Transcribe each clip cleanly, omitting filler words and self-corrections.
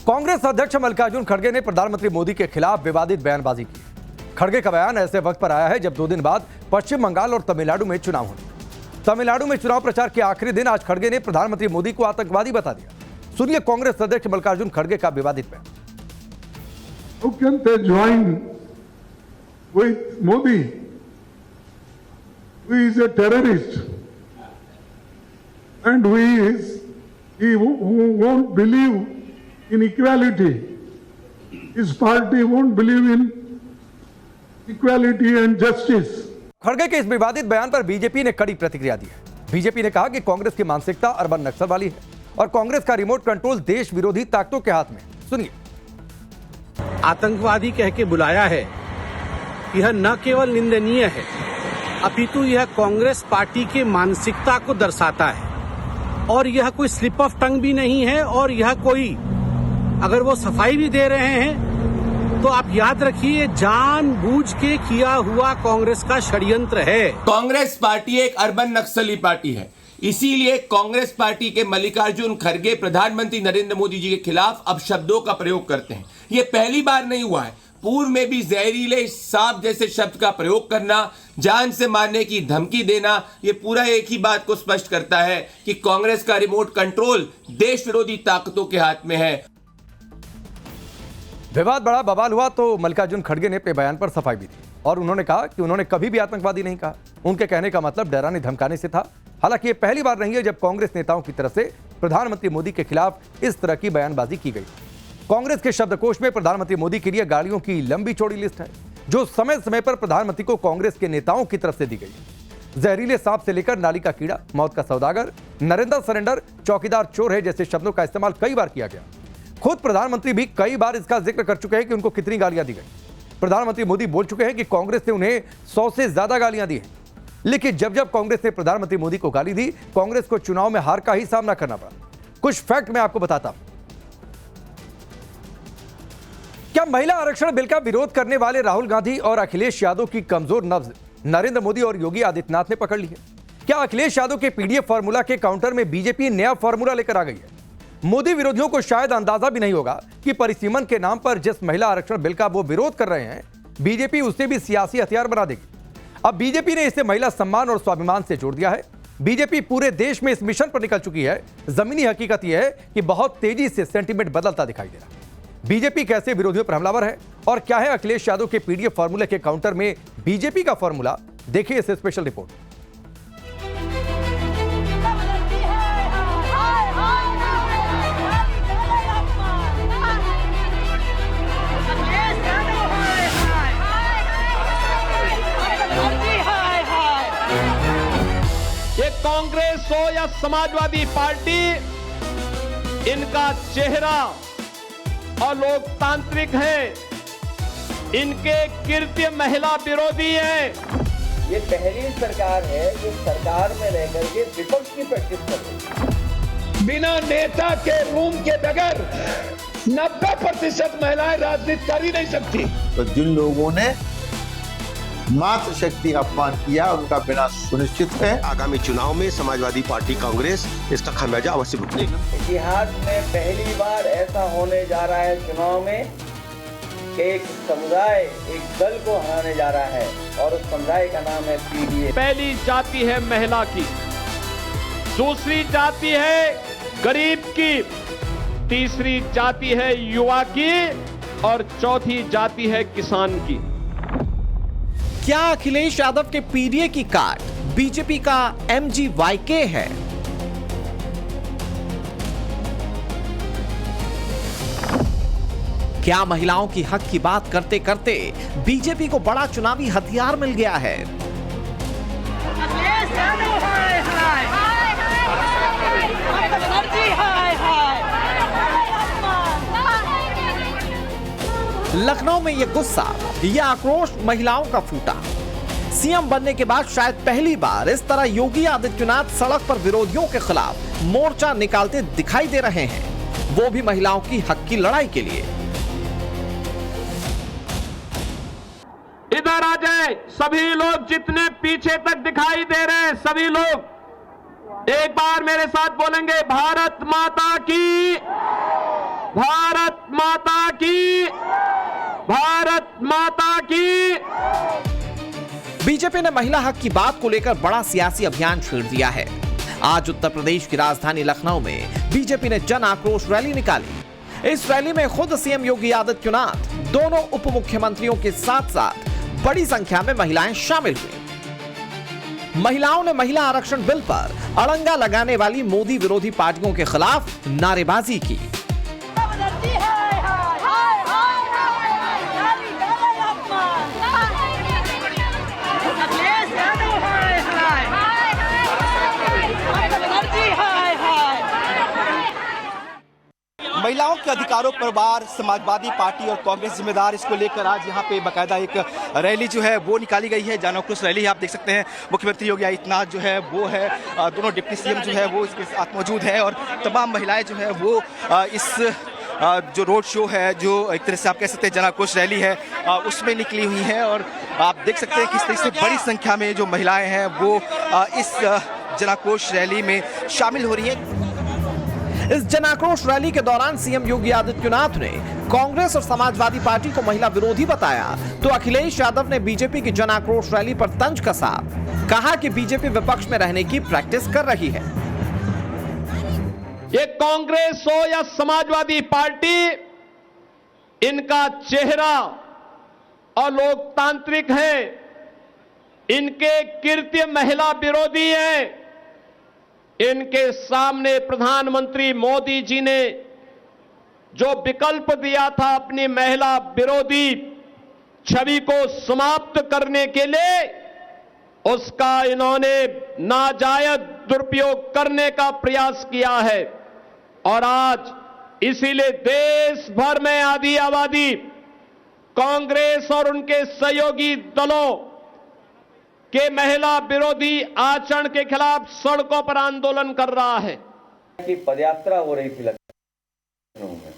कांग्रेस अध्यक्ष मल्लिकार्जुन खड़गे ने प्रधानमंत्री मोदी के खिलाफ विवादित बयानबाजी की। खड़गे का बयान ऐसे वक्त पर आया है जब 2 दिन बाद पश्चिम बंगाल और तमिलनाडु में चुनाव होने। तमिलनाडु में चुनाव प्रचार के आखिरी दिन आज खड़गे ने प्रधानमंत्री मोदी को आतंकवादी बता दिया। सुनिए कांग्रेस अध्यक्ष मल्लिकार्जुन खड़गे का विवादित बयान। How can they join with Modi, who is a terrorist, and who won't believe in equality? His party won't believe in equality and justice. खड़गे के इस विवादित बयान पर बीजेपी ने कड़ी प्रतिक्रिया दी है। बीजेपी ने कहा कि कांग्रेस की मानसिकता अर्बन नक्सल वाली है और कांग्रेस का रिमोट कंट्रोल देश विरोधी ताकतों के हाथ में। सुनिए। आतंकवादी कह के बुलाया है, यह न केवल निंदनीय है अपितु यह कांग्रेस पार्टी की मानसिकता को दर्शाता है और यह कोई स्लिप ऑफ टंग भी नहीं है। और यह कोई अगर वो सफाई भी दे रहे हैं तो आप याद रखिए जानबूझ के किया हुआ कांग्रेस का षड्यंत्र है। कांग्रेस पार्टी एक अर्बन नक्सली पार्टी है, इसीलिए कांग्रेस पार्टी के मल्लिकार्जुन खड़गे प्रधानमंत्री नरेंद्र मोदी जी के खिलाफ अब शब्दों का प्रयोग करते हैं। ये पहली बार नहीं हुआ है, पूर्व में भी जहरीले सांप जैसे शब्द का प्रयोग करना, जान से मारने की धमकी देना, ये पूरा एक ही बात को स्पष्ट करता है कि कांग्रेस का रिमोट कंट्रोल देश विरोधी ताकतों के हाथ में है। विवाद बड़ा बवाल हुआ तो मल्लिकार्जुन खड़गे ने अपने बयान पर सफाई भी दी और उन्होंने कहा कि उन्होंने कभी भी आतंकवादी नहीं कहा। उनके कहने का मतलब डराने धमकाने से था। हालांकि ये पहली बार नहीं है जब कांग्रेस नेताओं की तरफ से प्रधानमंत्री मोदी के खिलाफ इस तरह की बयानबाजी की गई। कांग्रेस के शब्दकोश में प्रधानमंत्री मोदी के लिए गालियों की लंबी चौड़ी लिस्ट है जो समय समय पर प्रधानमंत्री को कांग्रेस के नेताओं की तरफ से दी गई। जहरीले सांप से लेकर नाली का कीड़ा, मौत का सौदागर, नरेंद्र सरेंडर, चौकीदार चोर है जैसे शब्दों का इस्तेमाल कई बार किया गया। खुद प्रधानमंत्री भी कई बार इसका जिक्र कर चुके हैं कि उनको कितनी गालियां दी गई। प्रधानमंत्री मोदी बोल चुके हैं कि कांग्रेस ने उन्हें 100 से ज्यादा गालियां दी हैं। लेकिन जब जब कांग्रेस ने प्रधानमंत्री मोदी को गाली दी, कांग्रेस को चुनाव में हार का ही सामना करना पड़ा। कुछ फैक्ट मैं आपको बताता हूं। क्या महिला आरक्षण बिल का विरोध करने वाले राहुल गांधी और अखिलेश यादव की कमजोर नब्ज नरेंद्र मोदी और योगी आदित्यनाथ ने पकड़ ली है? क्या अखिलेश यादव के पीडीएफ फार्मूला के काउंटर में बीजेपी नया फार्मूला लेकर आ गई है? मोदी विरोधियों को शायद अंदाजा भी नहीं होगा कि परिसीमन के नाम पर जिस महिला आरक्षण बिल का वो विरोध कर रहे हैं, बीजेपी उसे भी सियासी हथियार बना देगी। अब बीजेपी ने इसे महिला सम्मान और स्वाभिमान से जोड़ दिया है। बीजेपी पूरे देश में इस मिशन पर निकल चुकी है। जमीनी हकीकत यह है कि बहुत तेजी से सेंटीमेंट बदलता दिखाई दे रहा है। बीजेपी कैसे विरोधियों पर हमलावर है और क्या है अखिलेश यादव के पीडीएफ फार्मूले के काउंटर में बीजेपी का फार्मूला, देखिए इस स्पेशल रिपोर्ट। कांग्रेस हो या समाजवादी पार्टी, इनका चेहरा और लोकतांत्रिक है, इनके कृत्य महिला विरोधी है। ये पहली सरकार है जो सरकार में रह करके विपक्ष की प्रैक्टिस कर रही है। बिना नेता के रूम के बगैर 90% महिलाएं राजनीति कर ही नहीं सकती। तो जिन लोगों ने मातृशक्ति अपमान किया उनका बिना सुनिश्चित है आगामी चुनाव में समाजवादी पार्टी कांग्रेस इसका खामियाजा अवश्य भुगतेगी। इतिहास में पहली बार ऐसा होने जा रहा है चुनाव में कि एक समुदाय एक दल को हराने जा रहा है और उस समुदाय का नाम है पीडीए। पहली जाति है महिला की, दूसरी जाति है गरीब की, तीसरी जाति है युवा की और चौथी जाति है किसान की। क्या अखिलेश यादव के पीडीए की कार्ड बीजेपी का MGYK है? क्या महिलाओं की हक की बात करते करते बीजेपी को बड़ा चुनावी हथियार मिल गया है? लखनऊ में यह गुस्सा, यह आक्रोश महिलाओं का फूटा। सीएम बनने के बाद शायद पहली बार इस तरह योगी आदित्यनाथ सड़क पर विरोधियों के खिलाफ मोर्चा निकालते दिखाई दे रहे हैं, वो भी महिलाओं की हक की लड़ाई के लिए। इधर आ जाए सभी लोग, जितने पीछे तक दिखाई दे रहे हैं सभी लोग एक बार मेरे साथ बोलेंगे, भारत माता की, भारत माता की, भारत माता की। बीजेपी ने महिला हक की बात को लेकर बड़ा सियासी अभियान छेड़ दिया है। आज उत्तर प्रदेश की राजधानी लखनऊ में बीजेपी ने जन आक्रोश रैली निकाली। इस रैली में खुद सीएम योगी आदित्यनाथ, दोनों उप मुख्यमंत्रियों के साथ साथ बड़ी संख्या में महिलाएं शामिल हुई। महिलाओं ने महिला आरक्षण बिल पर अड़ंगा लगाने वाली मोदी विरोधी पार्टियों के खिलाफ नारेबाजी की। महिलाओं के अधिकारों पर वार समाजवादी पार्टी और कांग्रेस जिम्मेदार, इसको लेकर आज यहाँ पे बाकायदा एक रैली जो है वो निकाली गई है। जन आक्रोश रैली आप देख सकते हैं। मुख्यमंत्री योगी आदित्यनाथ जो है वो है, दोनों डिप्टी सीएम जो है वो इसके साथ मौजूद है और तमाम महिलाएं जो है वो इस जो रोड शो है, जो एक तरह से आप कह सकते हैं जन आक्रोश रैली है, उसमें निकली हुई है। और आप देख सकते हैं किस तरह से बड़ी संख्या में जो महिलाएं हैं वो इस जन आक्रोश रैली में शामिल हो रही है। इस जन आक्रोश रैली के दौरान सीएम योगी आदित्यनाथ ने कांग्रेस और समाजवादी पार्टी को महिला विरोधी बताया, तो अखिलेश यादव ने बीजेपी की जन आक्रोश रैली पर तंज कसा। कहा कि बीजेपी विपक्ष में रहने की प्रैक्टिस कर रही है। ये कांग्रेस हो या समाजवादी पार्टी, इनका चेहरा अलोकतांत्रिक है, इनके कृत्य महिला विरोधी हैं। इनके सामने प्रधानमंत्री मोदी जी ने जो विकल्प दिया था अपनी महिला विरोधी छवि को समाप्त करने के लिए, उसका इन्होंने नाजायज दुरुपयोग करने का प्रयास किया है। और आज इसीलिए देश भर में आधी आबादी कांग्रेस और उनके सहयोगी दलों के महिला विरोधी आचरण के खिलाफ सड़कों पर आंदोलन कर रहा है। कि पदयात्रा हो रही थी लखनऊ में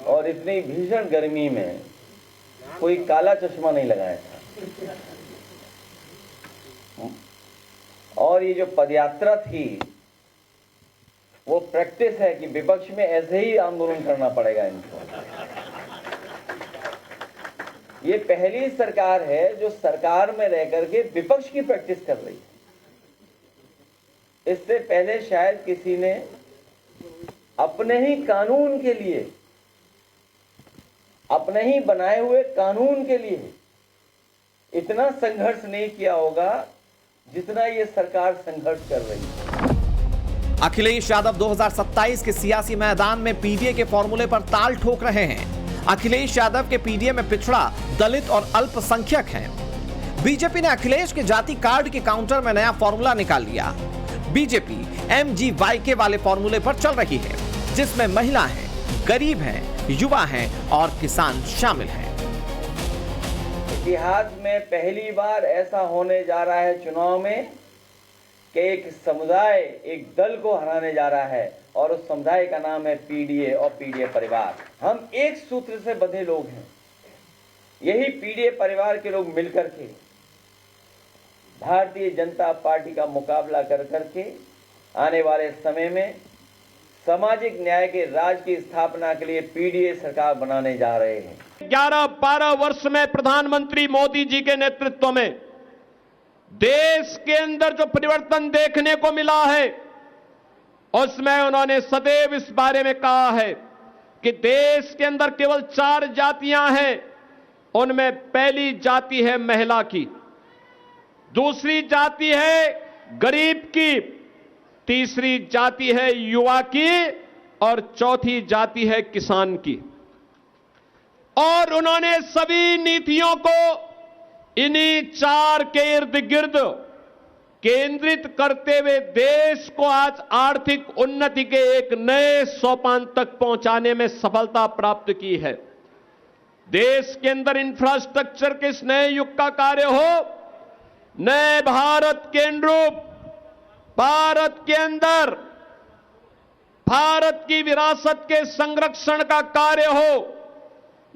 और इतनी भीषण गर्मी में कोई काला चश्मा नहीं लगाया था। और ये जो पदयात्रा थी वो प्रैक्टिस है कि विपक्ष में ऐसे ही आंदोलन करना पड़ेगा इनको। ये पहली सरकार है जो सरकार में रह करके विपक्ष की प्रैक्टिस कर रही है। इससे पहले शायद किसी ने अपने ही कानून के लिए, अपने ही बनाए हुए कानून के लिए इतना संघर्ष नहीं किया होगा जितना ये सरकार संघर्ष कर रही है। अखिलेश यादव 2027 के सियासी मैदान में पीडीए के फॉर्मूले पर ताल ठोक रहे हैं। अखिलेश यादव के पीडीए में पिछड़ा, दलित और अल्पसंख्यक हैं। बीजेपी ने अखिलेश के जाति कार्ड के काउंटर में नया फॉर्मूला निकाल लिया। बीजेपी MGYK वाले फॉर्मूले पर चल रही है, जिसमें महिला हैं, गरीब हैं, युवा हैं और किसान शामिल हैं। इतिहास में पहली बार ऐसा होने जा रहा है चुनाव में कि एक समुदाय एक दल को हराने जा रहा है और उस समुदाय का नाम है पीडीए और पीडीए परिवार। हम एक सूत्र से बंधे लोग हैं। यही पीडीए परिवार के लोग मिलकर के भारतीय जनता पार्टी का मुकाबला कर करके आने वाले समय में सामाजिक न्याय के राज की स्थापना के लिए पीडीए सरकार बनाने जा रहे हैं। 11-12 वर्ष में प्रधानमंत्री मोदी जी के नेतृत्व में देश के अंदर जो परिवर्तन देखने को मिला है, उसमें उन्होंने सदैव इस बारे में कहा है कि देश के अंदर केवल 4 जातियां हैं। उनमें पहली जाति है महिला की, दूसरी जाति है गरीब की, तीसरी जाति है युवा की और चौथी जाति है किसान की। और उन्होंने सभी नीतियों को इन्हीं 4 के इर्द गिर्द केंद्रित करते हुए देश को आज आर्थिक उन्नति के एक नए सोपान तक पहुंचाने में सफलता प्राप्त की है। देश के अंदर इंफ्रास्ट्रक्चर के इस नए युग का कार्य हो, नए भारत के अनुरूप भारत के अंदर भारत की विरासत के संरक्षण का कार्य हो,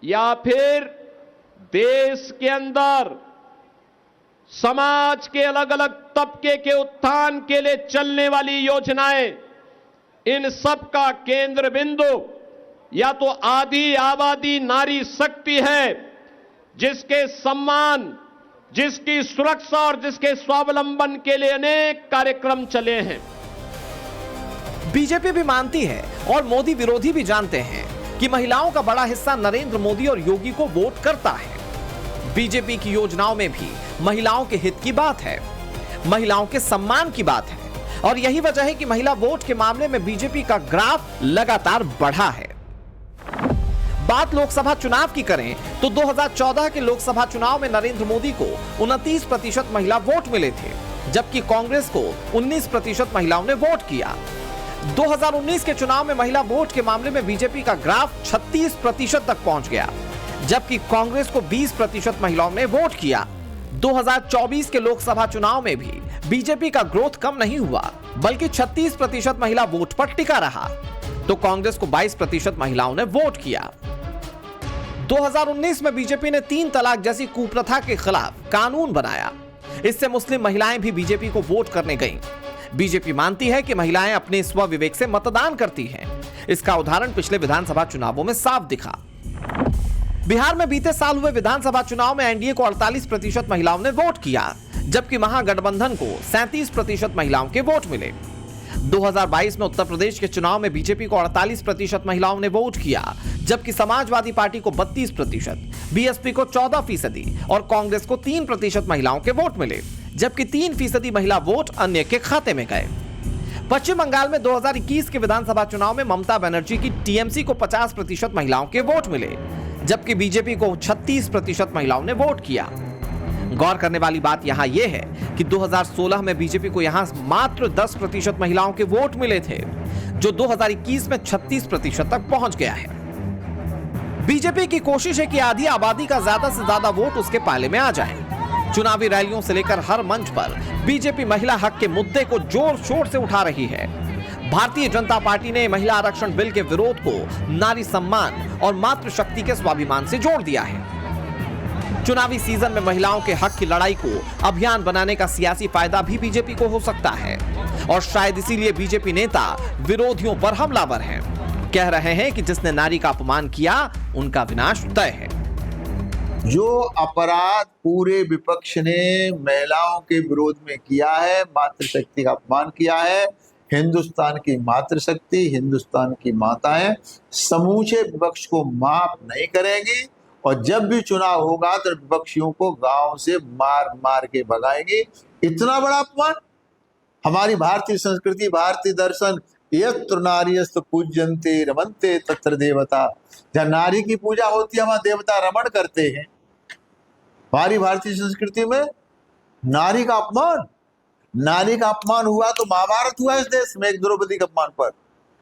या फिर देश के अंदर समाज के अलग अलग तबके के उत्थान के लिए चलने वाली योजनाएं, इन सब का केंद्र बिंदु या तो आदि आबादी नारी शक्ति है, जिसके सम्मान, जिसकी सुरक्षा और जिसके स्वावलंबन के लिए अनेक कार्यक्रम चले हैं। बीजेपी भी मानती है और मोदी विरोधी भी जानते हैं कि महिलाओं का बड़ा हिस्सा नरेंद्र मोदी और योगी को वोट करता है। बीजेपी की योजनाओं में भी महिलाओं के हित की बात है, महिलाओं के सम्मान की बात है, और यही वजह है कि महिला वोट के मामले में बीजेपी का ग्राफ लगातार बढ़ा है। बात लोकसभा चुनाव की करें तो 2014 के लोकसभा चुनाव में नरेंद्र मोदी को 29% महिला वोट मिले थे, जबकि कांग्रेस को 19% महिलाओं ने वोट किया। 2019 के चुनाव में महिला वोट के मामले में बीजेपी का ग्राफ 36% तक पहुंच गया, जबकि कांग्रेस को 20% महिलाओं ने वोट किया। 2024 के लोकसभा चुनाव में भी बीजेपी का ग्रोथ कम नहीं हुआ, बल्कि 36% महिला वोट पर टिका रहा, तो कांग्रेस को 22% महिलाओं ने वोट किया। 2019 में बीजेपी ने 3 तलाक जैसी कुप्रथा के खिलाफ कानून बनाया। इससे मुस्लिम महिलाएं भी बीजेपी को वोट करने गईं। बीजेपी मानती है कि महिलाएं अपने स्व विवेक से मतदान करती हैं। इसका उदाहरण पिछले विधानसभा चुनावों में साफ दिखा। बिहार में बीते साल हुए विधानसभा चुनाव में एनडीए को 48% महिलाओं ने वोट किया, जबकि महागठबंधन को 37% महिलाओं के वोट मिले। 2022 में उत्तर प्रदेश के चुनाव में बीजेपी को 48% महिलाओं ने वोट किया, जबकि समाजवादी पार्टी को 32%, बीएसपी को 14% और कांग्रेस को 3% महिलाओं के वोट मिले, जबकि 3% महिला वोट अन्य के खाते में गए। पश्चिम बंगाल में 2021 के विधानसभा चुनाव में ममता बनर्जी की टीएमसी को 50% महिलाओं के वोट मिले, जबकि बीजेपी को 36% महिलाओं ने वोट किया। गौर करने वाली बात यहां यह है कि 2016 में बीजेपी को यहां मात्र 10% महिलाओं के वोट मिले थे, जो 2021 में 36% तक पहुंच गया है। बीजेपी की कोशिश है कि आधी आबादी का ज्यादा से ज्यादा वोट उसके पाले में आ जाए। चुनावी रैलियों से लेकर हर मंच पर बीजेपी महिला हक के मुद्दे को जोर शोर से उठा रही है। भारतीय जनता पार्टी ने महिला आरक्षण बिल के विरोध को नारी सम्मान और मातृशक्ति के स्वाभिमान से जोड़ दिया है। चुनावी सीजन में महिलाओं के हक की लड़ाई को अभियान बनाने का सियासी फायदा भी बीजेपी को हो सकता है, और शायद इसीलिए बीजेपी नेता विरोधियों पर हमलावर हैं। कह रहे हैं कि जिसने नारी का अपमान किया उनका विनाश तय है। जो अपराध पूरे विपक्ष ने महिलाओं के विरोध में किया है, मातृशक्ति का अपमान किया है, हिंदुस्तान की मातृशक्ति, हिंदुस्तान की माताएं समूचे विपक्ष को माफ नहीं करेंगी, और जब भी चुनाव होगा तो विपक्षियों को गांव से मार मार के भगाएंगे। इतना बड़ा अपमान। हमारी भारतीय संस्कृति, भारतीय दर्शन, यत्र नार्यस्तु पूज्यन्ते रमन्ते तत्र देवता, जहाँ नारी की पूजा होती है वहां देवता रमण करते हैं। हमारी भारतीय संस्कृति में नारी का अपमान हुआ तो महाभारत हुआ इस देश में, एक द्रौपदी के अपमान पर।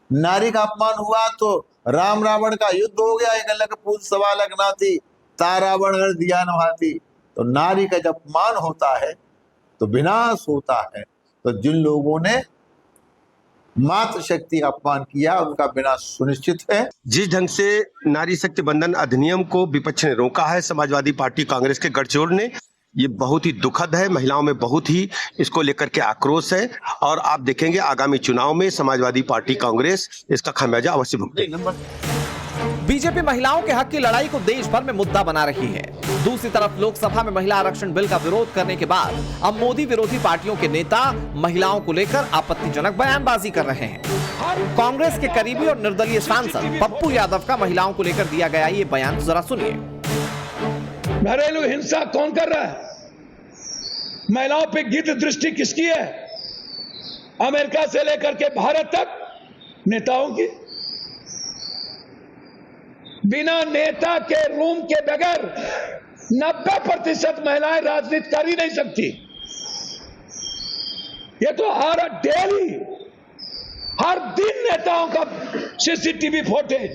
नारी का अपमान हुआ तो राम रावण का युद्ध हो गया, एक अलग पूज सवा अलग नाती, तारावण हर दिया नहाती। तो नारी का जब अपमान होता है तो विनाश होता है। तो जिन लोगों ने मातृशक्ति का अपमान किया उनका विनाश सुनिश्चित है। जिस ढंग से नारी शक्ति बंधन अधिनियम को विपक्ष ने रोका है, समाजवादी पार्टी कांग्रेस के गठजोड़ ने, ये बहुत ही दुखद है। महिलाओं में बहुत ही इसको लेकर के आक्रोश है, और आप देखेंगे आगामी चुनाव में समाजवादी पार्टी कांग्रेस इसका खामियाजा अवश्य भुगतेगी। बीजेपी महिलाओं के हक की लड़ाई को देश भर में मुद्दा बना रही है। दूसरी तरफ लोकसभा में महिला आरक्षण बिल का विरोध करने के बाद अब मोदी विरोधी पार्टियों के नेता महिलाओं को लेकर आपत्तिजनक बयानबाजी कर रहे हैं। कांग्रेस के करीबी और निर्दलीय सांसद पप्पू यादव का महिलाओं को लेकर दिया गया ये बयान जरा सुनिए। घरेलू हिंसा कौन कर रहा है? महिलाओं पे गिद्ध दृष्टि किसकी है? अमेरिका से लेकर के भारत तक नेताओं की। बिना नेता के रूम के बगैर 90% महिलाएं राजनीति कर ही नहीं सकती। ये तो हर दिन नेताओं का सीसीटीवी फुटेज,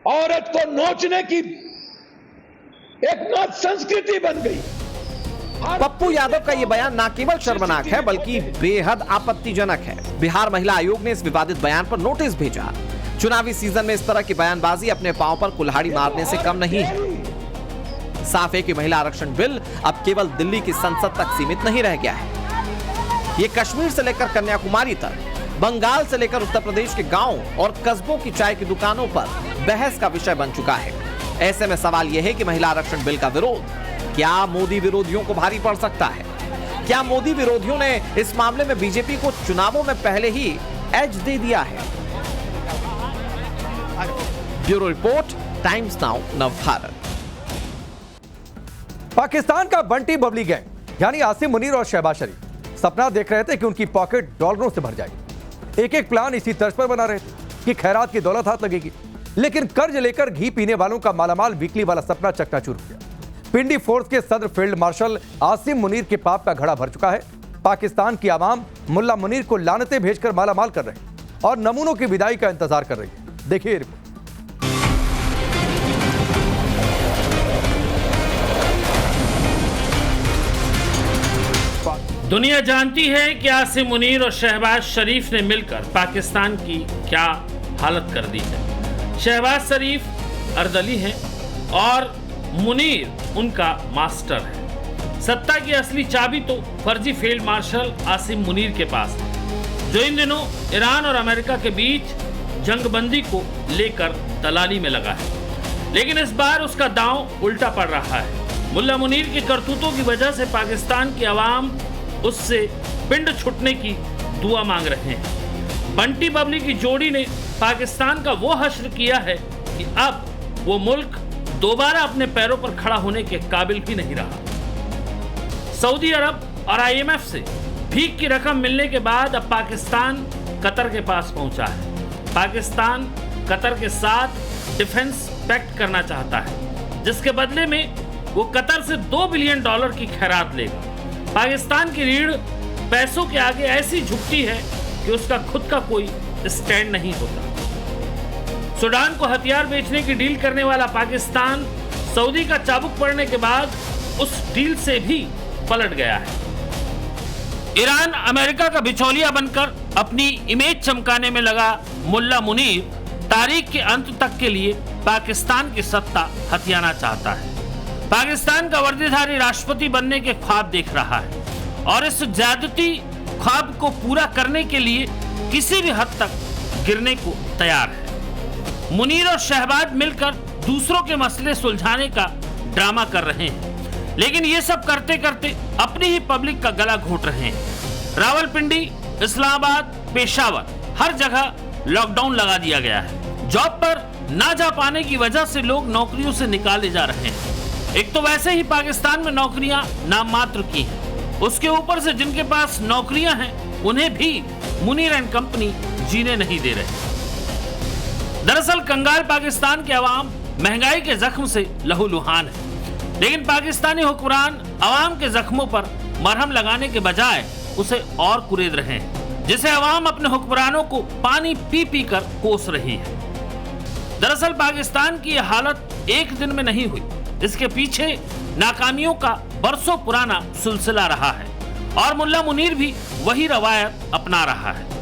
औरत को नोचने की एक नाच संस्कृति बन गई। पप्पू यादव का यह बयान न केवल शर्मनाक है बल्कि बेहद आपत्तिजनक है। बिहार महिला आयोग ने इस विवादित बयान पर नोटिस भेजा। चुनावी सीजन में इस तरह की बयानबाजी अपने पांव पर कुल्हाड़ी मारने से कम नहीं है। साफ है कि महिला आरक्षण बिल अब केवल दिल्ली की संसद तक सीमित नहीं रह गया है। ये कश्मीर से लेकर कन्याकुमारी तक, बंगाल से लेकर उत्तर प्रदेश के गांवों और कस्बों की चाय की दुकानों पर बहस का विषय बन चुका है। ऐसे में सवाल यह है कि महिला आरक्षण बिल का विरोध क्या मोदी विरोधियों को भारी पड़ सकता है? क्या मोदी विरोधियों ने इस मामले में बीजेपी को चुनावों में पहले ही एज दे दिया है? Bureau report, times now Navbharat. Pakistan का बंटी बबली गैंग यानी आसिम मुनीर और शहबाज शरीफ सपना देख रहे थे कि उनकी पॉकेट डॉलरों से भर जाएगी। एक एक प्लान इसी तर्ज पर बना रहे थे कि खैरात की दौलत हाथ लगेगी, लेकिन कर्ज लेकर घी पीने वालों का मालामाल वीकली वाला सपना चकनाचूर हो गया। पिंडी फोर्स के सदर फील्ड मार्शल आसिम मुनीर के पाप का घड़ा भर चुका है। पाकिस्तान की आवाम मुल्ला मुनीर को लानतें भेजकर मालामाल कर रहे हैं और नमूनों की विदाई का इंतजार कर रही है। देखिए रिपोर्ट। दुनिया जानती है कि आसिम मुनीर और शहबाज शरीफ ने मिलकर पाकिस्तान की क्या हालत कर दी है। शहबाज शरीफ अर्दली हैं और मुनीर उनका मास्टर है। सत्ता की असली चाबी तो फर्जी फील्ड मार्शल आसिम मुनीर के पास है, जो इन दिनों ईरान और अमेरिका के बीच जंगबंदी को लेकर दलाली में लगा है। लेकिन इस बार उसका दांव उल्टा पड़ रहा है। मुल्ला मुनीर की करतूतों की वजह से पाकिस्तान की आवाम उससे पिंड छुटने की दुआ मांग रहे हैं। बंटी बबली की जोड़ी ने पाकिस्तान का वो हश्र किया है कि अब वो मुल्क दोबारा अपने पैरों पर खड़ा होने के काबिल भी नहीं रहा। सऊदी अरब और IMF से भीख की रकम मिलने के बाद अब पाकिस्तान कतर के पास पहुंचा है। पाकिस्तान कतर के साथ डिफेंस पैक्ट करना चाहता है, जिसके बदले में वो कतर से $2 बिलियन की खैरात लेगा। पाकिस्तान की रीढ़ पैसों के आगे ऐसी झुकती है कि उसका खुद का कोई स्टैंड नहीं होता। सूडान को हथियार बेचने की डील करने वाला पाकिस्तान सऊदी का चाबुक पड़ने के बाद उस डील से भी पलट गया है। ईरान अमेरिका का बिचौलिया बनकर अपनी इमेज चमकाने में लगा मुल्ला मुनीर तारीख के अंत तक के लिए पाकिस्तान की सत्ता हथियाना चाहता है। पाकिस्तान का वर्दीधारी राष्ट्रपति बनने के ख्वाब देख रहा है और इस ज्यादती ख्वाब को पूरा करने के लिए किसी भी हद तक गिरने को तैयार है। मुनीर और शहबाज मिलकर दूसरों के मसले सुलझाने का ड्रामा कर रहे हैं, लेकिन ये सब करते करते अपनी ही पब्लिक का गला घोंट रहे हैं। रावलपिंडी, इस्लामाबाद, पेशावर, हर जगह लॉकडाउन लगा दिया गया है। जॉब पर ना जा पाने की वजह से लोग नौकरियों से निकाले जा रहे हैं। एक तो वैसे ही पाकिस्तान में नौकरियां नाम मात्र की हैं, उसके ऊपर से जिनके पास नौकरियां हैं उन्हें भी मुनीर एंड कंपनी जीने नहीं दे रहे। दरअसल कंगाल पाकिस्तान के अवाम महंगाई के जख्म से लहूलुहान है, लेकिन पाकिस्तानी हुक्मरान अवाम के जख्मों पर मरहम लगाने के बजाय उसे और कुरेद रहे हैं, जिसे अवाम अपने हुक्मरानों को पानी पी पी कर कोस रही है। दरअसल पाकिस्तान की यह हालत एक दिन में नहीं हुई, इसके पीछे नाकामियों का बरसों पुराना सिलसिला रहा है और मुल्ला मुनीर भी वही रवायत अपना रहा है।